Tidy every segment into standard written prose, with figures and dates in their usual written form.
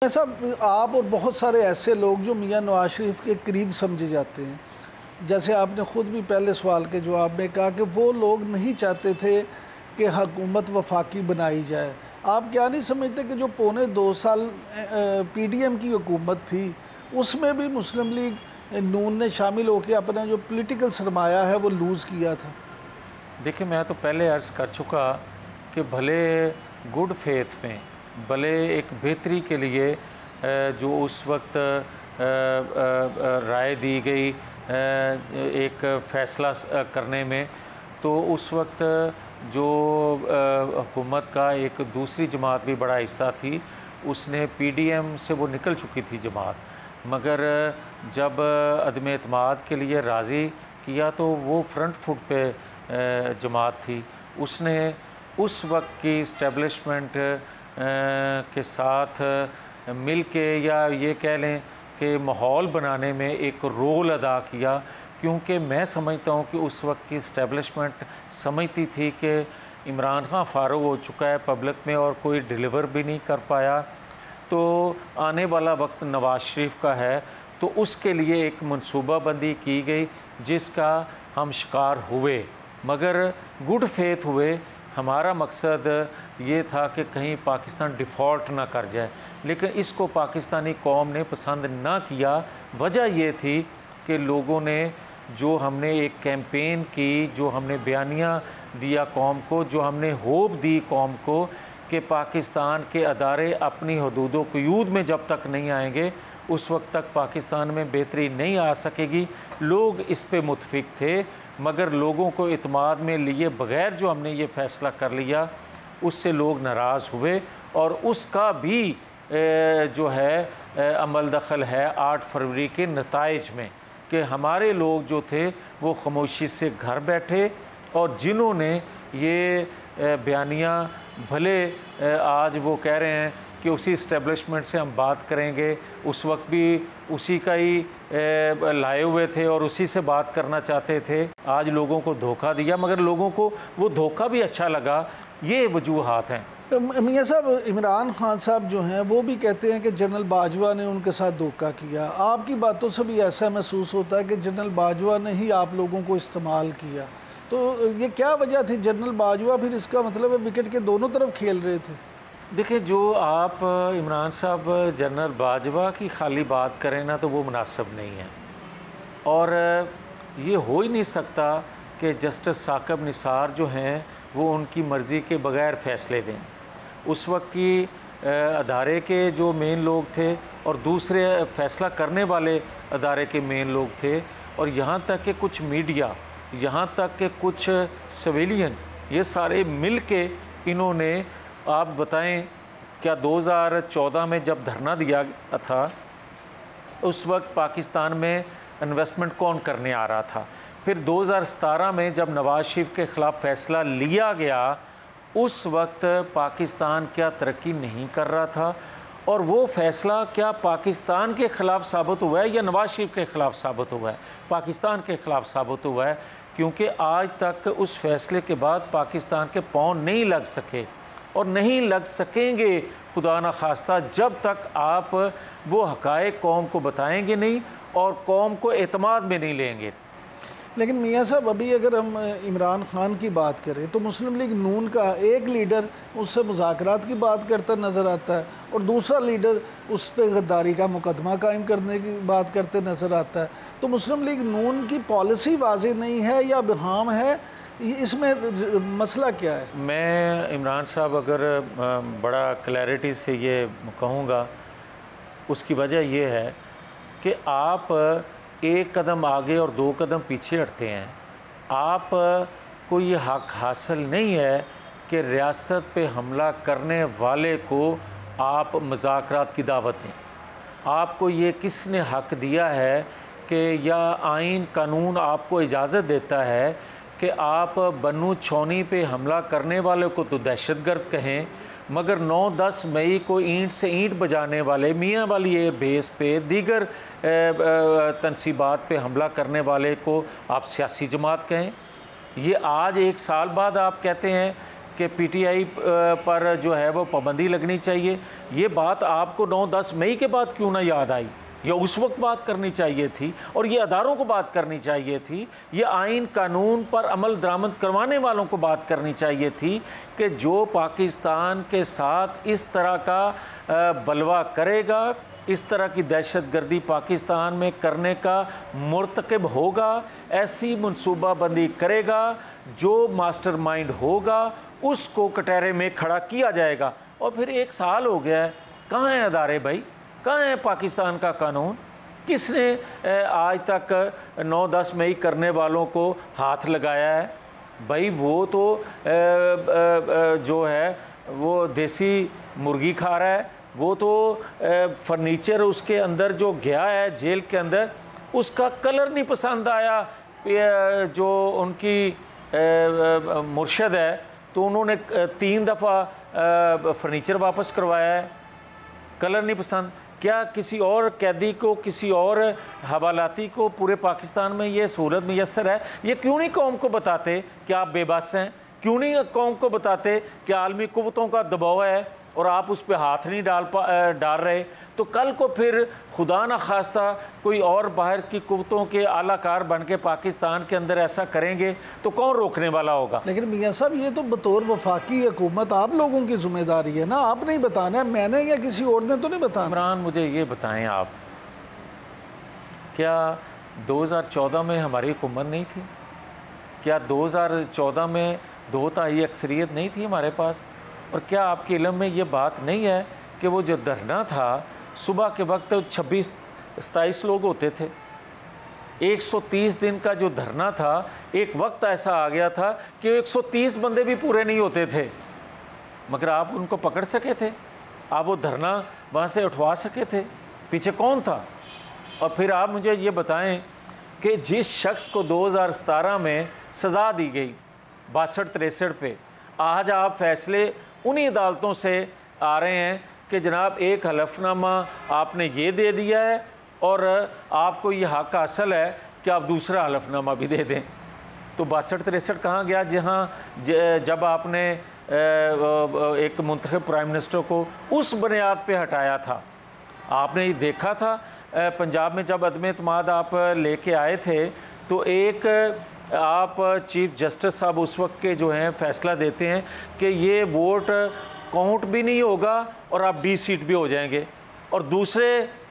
साहब, आप और बहुत सारे ऐसे लोग जो मियां नवाज शरीफ के करीब समझे जाते हैं, जैसे आपने ख़ुद भी पहले सवाल के जवाब में कहा कि वो लोग नहीं चाहते थे कि हुकूमत वफाकी बनाई जाए। आप क्या नहीं समझते कि जो पौने 2 साल PDM की हुकूमत थी उसमें भी मुस्लिम लीग नून ने शामिल होकर अपना जो पॉलिटिकल सरमाया है वो लूज़ किया था? देखिए, मैं तो पहले अर्ज़ कर चुका कि भले गुड फेथ में, भले एक बेहतरी के लिए जो उस वक्त राय दी गई एक फ़ैसला करने में, तो उस वक्त जो हुकूमत का एक दूसरी जमात भी बड़ा हिस्सा थी, उसने PDM से वो निकल चुकी थी जमात, मगर जब अदम एतमाद के लिए राज़ी किया तो वो फ्रंट फुट पे जमात थी। उसने उस वक्त की इस्टेब्लिशमेंट के साथ मिल के, या ये कह लें कि माहौल बनाने में एक रोल अदा किया, क्योंकि मैं समझता हूँ कि उस वक्त की इस्टेब्लिशमेंट समझती थी कि इमरान खान फ़ारूक हो चुका है पब्लिक में और कोई डिलीवर भी नहीं कर पाया, तो आने वाला वक्त नवाज़ शरीफ का है, तो उसके लिए एक मनसूबाबंदी की गई जिसका हम शिकार हुए, मगर गुड फेथ हुए। हमारा मकसद ये था कि कहीं पाकिस्तान डिफ़ॉल्ट ना कर जाए, लेकिन इसको पाकिस्तानी कौम ने पसंद ना किया। वजह ये थी कि लोगों ने जो हमने एक कैंपेन की, जो हमने बयानिया दिया कौम को, जो हमने होप दी कौम को कि पाकिस्तान के अदारे अपनी हदूदो क़यूद में जब तक नहीं आएंगे उस वक्त तक पाकिस्तान में बेहतरी नहीं आ सकेगी, लोग इस पे मुतफिक थे। मगर लोगों को इत्माद में लिए बग़ैर जो हमने ये फ़ैसला कर लिया, उससे लोग नाराज़ हुए, और उसका भी जो है अमल दखल है 8 फरवरी के नताइज में, कि हमारे लोग जो थे वो खामोशी से घर बैठे, और जिन्होंने ये बयानिया, भले आज वो कह रहे हैं कि उसी इस्टेब्लिशमेंट से हम बात करेंगे, उस वक्त भी उसी का ही लाए हुए थे और उसी से बात करना चाहते थे, आज लोगों को धोखा दिया, मगर लोगों को वो धोखा भी अच्छा लगा। ये वजूहात हैं। मियाँ साहब, इमरान खान साहब जो हैं वो भी कहते हैं कि जनरल बाजवा ने उनके साथ धोखा किया। आपकी बातों से भी ऐसा महसूस होता है कि जनरल बाजवा ने ही आप लोगों को इस्तेमाल किया, तो ये क्या वजह थी? जनरल बाजवा फिर इसका मतलब है विकेट के दोनों तरफ खेल रहे थे। देखिए, जो आप इमरान साहब जनरल बाजवा की खाली बात करें ना, तो वो मुनासिब नहीं है, और ये हो ही नहीं सकता कि जस्टिस साकिब निसार जो हैं वो उनकी मर्ज़ी के बग़ैर फ़ैसले दें। उस वक्त की अदारे के जो मेन लोग थे और दूसरे फ़ैसला करने वाले अदारे के मेन लोग थे, और यहाँ तक कि कुछ मीडिया, यहाँ तक कि कुछ सिविलियन, ये सारे मिल के इन्होंने, आप बताएं क्या 2014 में जब धरना दिया था उस वक्त पाकिस्तान में इन्वेस्टमेंट कौन करने आ रहा था? फिर 2017 में जब नवाज़ शरीफ के ख़िलाफ़ फ़ैसला लिया गया, उस वक्त पाकिस्तान क्या तरक्की नहीं कर रहा था, और वो फ़ैसला क्या पाकिस्तान के ख़िलाफ़ साबित हुआ है या नवाज़ शरीफ के ख़िलाफ़ साबित हुआ है? पाकिस्तान के ख़िलाफ़ साबित हुआ है, क्योंकि आज तक उस फ़ैसले के बाद पाकिस्तान के पाँव नहीं लग सके और नहीं लग सकेंगे खुदा न खास्ता, जब तक आप वो हक़ाइक़ कौम को बताएंगे नहीं और कौम को एतमाद में नहीं लेंगे। लेकिन मियाँ साहब, अभी अगर हम इमरान खान की बात करें तो मुस्लिम लीग नून का एक लीडर उससे मुज़ाकरात की बात करता नज़र आता है, और दूसरा लीडर उस पर गद्दारी का मुकदमा कायम करने की बात करते नज़र आता है। तो मुस्लिम लीग नून की पॉलिसी वाज़ेह नहीं है या बहाम है, इसमें मसला क्या है? मैं इमरान साहब अगर बड़ा क्लैरिटी से ये कहूँगा, उसकी वजह ये है कि आप एक कदम आगे और 2 कदम पीछे हटते हैं। आप को ये हक़ हासिल नहीं है कि रियासत पे हमला करने वाले को आप मुज़ाकरात की दावत दें। आपको ये किसने हक़ दिया है कि या आइन कानून आपको इजाज़त देता है कि आप बन्नू छौनी पे हमला करने वाले को तो दहशतगर्द कहें, मगर 9-10 मई को ईंट से ईंट बजाने वाले मियाँ वाली ये बेस पे दीगर तनसीबात पे हमला करने वाले को आप सियासी जमात कहें? ये आज 1 साल बाद आप कहते हैं कि पीटीआई पर जो है वो पाबंदी लगनी चाहिए। ये बात आपको 9-10 मई के बाद क्यों ना याद आई, या उस वक्त बात करनी चाहिए थी, और ये अदारों को बात करनी चाहिए थी, ये आइन कानून पर अमल दरामद करवाने वालों को बात करनी चाहिए थी कि जो पाकिस्तान के साथ इस तरह का बलवा करेगा, इस तरह की दहशतगर्दी पाकिस्तान में करने का मुर्तकब होगा, ऐसी मनसूबाबंदी करेगा, जो मास्टरमाइंड होगा उसको कटहरे में खड़ा किया जाएगा। और फिर 1 साल हो गया है, कहाँ हैं अदारे भाई, कहाँ है पाकिस्तान का कानून? किसने आज तक 9-10 मई करने वालों को हाथ लगाया है? भाई वो तो जो है वो देसी मुर्गी खा रहा है, वो तो फर्नीचर उसके अंदर जो गया है जेल के अंदर, उसका कलर नहीं पसंद आया। जो उनकी मुर्शद है तो उन्होंने 3 दफ़ा फर्नीचर वापस करवाया है, कलर नहीं पसंद। क्या किसी और कैदी को, किसी और हवालाती को पूरे पाकिस्तान में ये सहूलत मैसर है? ये क्यों नहीं कौम को बताते कि आप बेबस हैं? क्यों नहीं कौम को बताते कि आलमी कुव्वतों का दबाव है और आप उस पर हाथ नहीं डाल रहे? तो कल को फिर खुदा न खास्ता कोई और बाहर की कुव्वतों के आलाकार बन के पाकिस्तान के अंदर ऐसा करेंगे तो कौन रोकने वाला होगा? लेकिन मियाँ साहब, ये तो बतौर वफाकी हुकूमत आप लोगों की जिम्मेदारी है ना, आप नहीं बताना है, मैंने या किसी और ने तो नहीं बताना। इमरान, मुझे ये बताएं आप, क्या 2014 में हमारी हुकूमत नहीं थी? क्या 2014 में 2/3 अक्सरियत नहीं थी हमारे पास? और क्या आपके इल्म में ये बात नहीं है कि वो जो धरना था सुबह के वक्त 26-27 लोग होते थे? 130 दिन का जो धरना था, एक वक्त ऐसा आ गया था कि 130 बंदे भी पूरे नहीं होते थे, मगर आप उनको पकड़ सके थे? आप वो धरना वहाँ से उठवा सके थे? पीछे कौन था? और फिर आप मुझे ये बताएं कि जिस शख्स को 2017 में सज़ा दी गई 62-63 पे, आज आप फैसले उन्हीं अदालतों से आ रहे हैं कि जनाब एक हलफनामा आपने ये दे दिया है और आपको ये हक हासिल है कि आप दूसरा हलफनामा भी दे दें। तो 62-63 कहाँ गया जहाँ जब आपने एक मुंतखब प्राइम मिनिस्टर को उस बुनियाद पे हटाया था? आपने ये देखा था पंजाब में जब अदम एतमाद आप लेके आए थे तो एक आप चीफ जस्टिस साहब उस वक्त के जो हैं फ़ैसला देते हैं कि ये वोट काउंट भी नहीं होगा और आप डी सीट भी हो जाएंगे। और दूसरे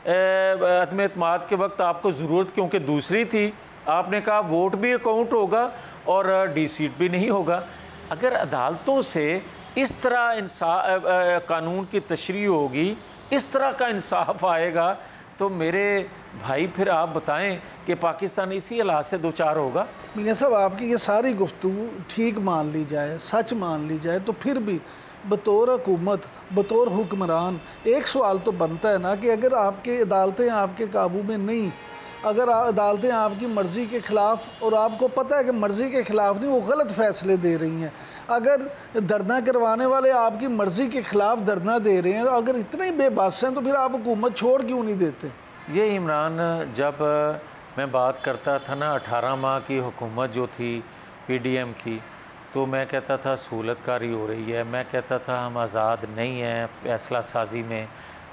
अदम एतमाद के वक्त आपको ज़रूरत क्योंकि दूसरी थी, आपने कहा वोट भी काउंट होगा और डी सीट भी नहीं होगा। अगर अदालतों से इस तरह कानून की तशरीह होगी, इस तरह का इंसाफ आएगा, तो मेरे भाई फिर आप बताएं कि पाकिस्तान इसी हालात से दो चार होगा। मियाँ साहब, आपकी ये सारी गुफ्तगू ठीक मान ली जाए, सच मान ली जाए, तो फिर भी बतौर हुकूमत, बतौर हुक्मरान एक सवाल तो बनता है ना कि अगर आपकी अदालतें आपके काबू में नहीं, अगर अदालतें आपकी मर्ज़ी के ख़िलाफ़, और आपको पता है कि मर्ज़ी के ख़िलाफ़ नहीं, वो गलत फ़ैसले दे रही हैं, अगर धरना करवाने वाले आपकी मर्ज़ी के ख़िलाफ़ धरना दे रहे हैं, अगर इतने ही बेबस हैं, तो फिर आप हुकूमत छोड़ क्यों नहीं देते? ये इमरान, जब मैं बात करता था ना 18 माह की हुकूमत जो थी पीडीएम की, तो मैं कहता था सहूलतकारी हो रही है, मैं कहता था हम आज़ाद नहीं हैं फ़ैसला साजी में।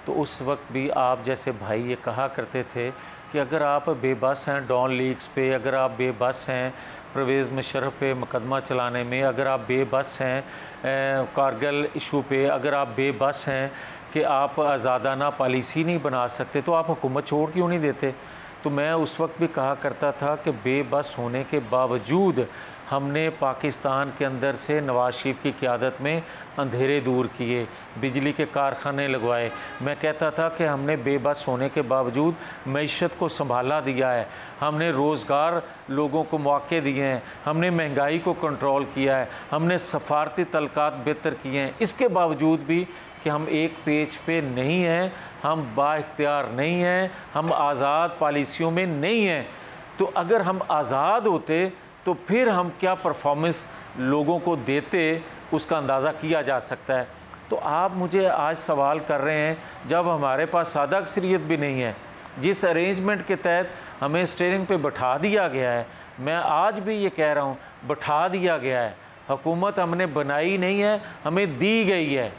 तो उस वक्त भी आप जैसे भाई ये कहा करते थे कि अगर आप बेबस हैं डॉन लीक्स पे, अगर आप बेबस हैं परवेज़ मुशर्रफ पे मुकदमा चलाने में, अगर आप बेबस हैं कारगिल इशू पे, अगर आप बेबस हैं कि आप आज़ादाना पॉलिसी नहीं बना सकते, तो आप हुकूमत छोड़ क्यों नहीं देते? तो मैं उस वक्त भी कहा करता था कि बेबस होने के बावजूद हमने पाकिस्तान के अंदर से नवाज शरीफ की क़यादत में अंधेरे दूर किए, बिजली के कारखाने लगवाए। मैं कहता था कि हमने बेबस होने के बावजूद मईशत को संभाला दिया है, हमने रोज़गार लोगों को मौके दिए हैं, हमने महंगाई को कंट्रोल किया है, हमने सफारती तलकात बेहतर किए हैं। इसके बावजूद भी कि हम एक पेज पे नहीं हैं, हम बाइख्तियार नहीं हैं, हम आज़ाद पॉलिसियों में नहीं हैं। तो अगर हम आज़ाद होते तो फिर हम क्या परफॉर्मेंस लोगों को देते, उसका अंदाज़ा किया जा सकता है। तो आप मुझे आज सवाल कर रहे हैं जब हमारे पास सादा अक्सरियत भी नहीं है, जिस अरेंजमेंट के तहत हमें स्टीयरिंग पे बैठा दिया गया है, मैं आज भी ये कह रहा हूँ बैठा दिया गया है, हुकूमत हमने बनाई नहीं है, हमें दी गई है,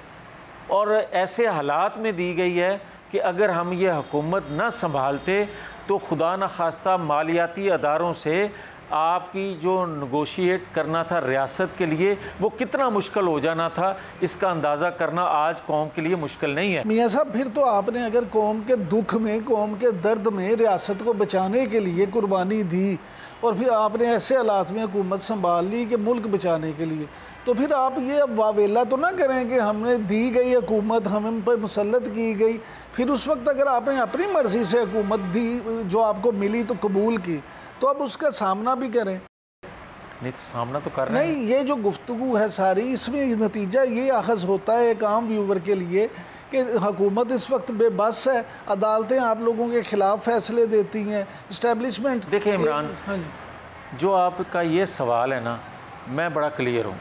और ऐसे हालात में दी गई है कि अगर हम ये हुकूमत न संभालते तो खुदा न खास्ता मालियाती अदारों से आपकी जो नगोशिएट करना था रियासत के लिए वो कितना मुश्किल हो जाना था, इसका अंदाज़ा करना आज कौम के लिए मुश्किल नहीं है। मियाँ साहब, फिर तो आपने अगर कौम के दुख में, कौम के दर्द में रियासत को बचाने के लिए कुर्बानी दी और फिर आपने ऐसे हालात में हुकूमत संभाल ली कि मुल्क बचाने के लिए, तो फिर आप ये अब वावेला तो ना करें कि हमने दी गई हुकूमत हम पर मुसल्लत की गई, फिर उस वक्त अगर आपने अपनी मर्ज़ी से हुकूमत दी जो आपको मिली तो कबूल की, तो अब उसका सामना भी करें। नहीं तो सामना तो कर रहे हैं। नहीं, ये जो गुफ्तगू है सारी, इसमें नतीजा ये अखज़ होता है एक आम व्यूवर के लिए कि हुकूमत इस वक्त बेबस है, अदालतें आप लोगों के ख़िलाफ़ फ़ैसले देती हैं, इस्टेब्लिशमेंट। देखिए इमरान, हाँ जी, जो आपका ये सवाल है ना, मैं बड़ा क्लियर हूँ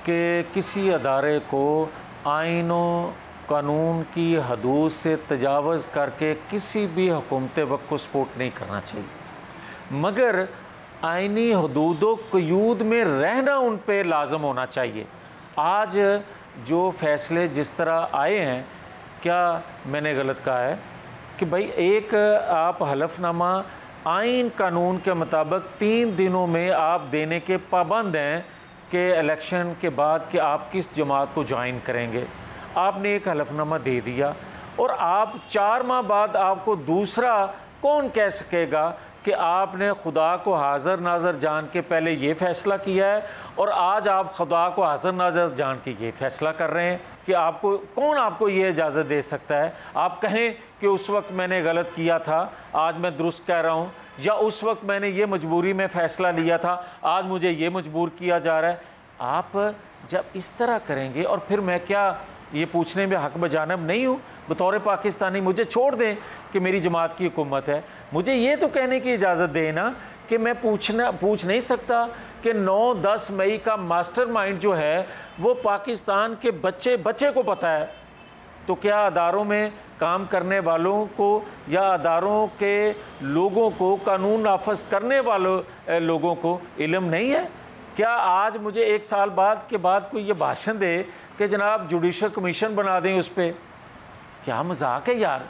कि किसी अदारे को आइनों कानून की हदूद से तजावज़ करके किसी भी हुकूमत वक्त को सपोर्ट नहीं करना चाहिए, मगर आइनी हदूदों क़यूद में रहना उन पे लाजम होना चाहिए। आज जो फ़ैसले जिस तरह आए हैं, क्या मैंने गलत कहा है कि भाई एक आप हलफनामा आइन कानून के मुताबिक 3 दिनों में आप देने के पाबंद हैं कि इलेक्शन के बाद कि आप किस जमात को ज्वाइन करेंगे। आपने एक हलफनामा दे दिया और आप 4 माह बाद आपको दूसरा, कौन कह सकेगा कि आपने खुदा को हाज़र नाज़र जान के पहले ये फ़ैसला किया है और आज आप खुदा को हाज़र नाज़र जान के ये फ़ैसला कर रहे हैं कि आपको, कौन आपको ये इजाज़त दे सकता है? आप कहें कि उस वक्त मैंने गलत किया था, आज मैं दुरुस्त कह रहा हूँ, या उस वक्त मैंने ये मजबूरी में फ़ैसला लिया था, आज मुझे ये मजबूर किया जा रहा है। आप जब इस तरह करेंगे, और फिर मैं क्या ये पूछने में हक बजानब नहीं हूँ बतौर पाकिस्तानी, मुझे छोड़ दें कि मेरी जमात की हुकूमत है, मुझे ये तो कहने की इजाज़त दें ना कि मैं पूछ नहीं सकता कि 9-10 मई का मास्टरमाइंड जो है वो पाकिस्तान के बच्चे को पता है, तो क्या अदारों में काम करने वालों को या अदारों के लोगों को, कानून नाफज करने वालों लोगों को इल्म नहीं है? क्या आज मुझे 1 साल के बाद कोई ये भाषण दे कि जनाब जुडिशल कमीशन बना दें उस पर? क्या मजाक है यार।